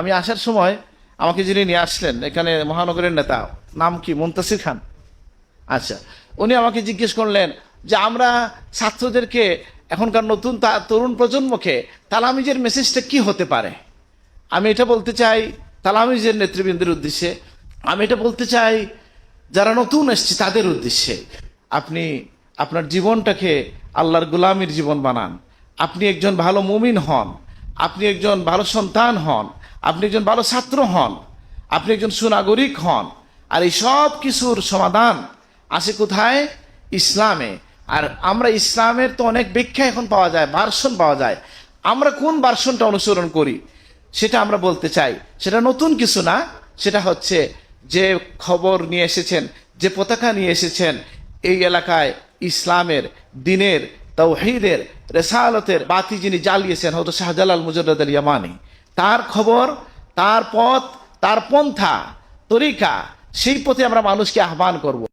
আমি আসার সময় আমাকে যিনি নিয়ে আসলেন এখানে মহানগরের নেতা, নাম কি, মুনতাসির খান, আচ্ছা, উনি আমাকে জিজ্ঞেস করলেন যে আমরা ছাত্রদেরকে, এখনকার নতুন তরুণ প্রজন্মকে তালামিজের মেসেজটা কি হতে পারে। আমি এটা বলতে চাই তালামিজের নেতৃবৃন্দের উদ্দেশ্যে, আমি এটা বলতে চাই যারা নতুন এসছে তাদের উদ্দেশ্যে, আপনি আপনার জীবনটাকে আল্লাহর গোলামির জীবন বানান। আপনি একজন ভালো মুমিন হন, আপনি একজন ভালো সন্তান হন, আপনি একজন ভালো ছাত্র হন, আপনি একজন সুনাগরিক হন। আর এই সব কিছুর সমাধান আছে কোথায়? ইসলামে। আর আমরা ইসলামের তো অনেক ব্যাখ্যা এখন পাওয়া যায়, ভার্সন পাওয়া যায়। আমরা কোন ভার্সনটা অনুসরণ করি সেটা আমরা বলতে চাই। সেটা নতুন কিছু না, সেটা হচ্ছে যে খবর নিয়ে এসেছেন, যে পতাকা নিয়ে এসেছেন এই এলাকায় ইসলামের, দ্বীনের, তাওহীদের, রিসালাতের বাতি যিনি জ্বালিয়েছেন হযরত শাহজালাল মুজাদ্দিদ আল ইয়ামানী, তার খবর, তার পথ, তার পন্থা, তরিকা, সেই পথে আমরা মানুষকে আহ্বান করব।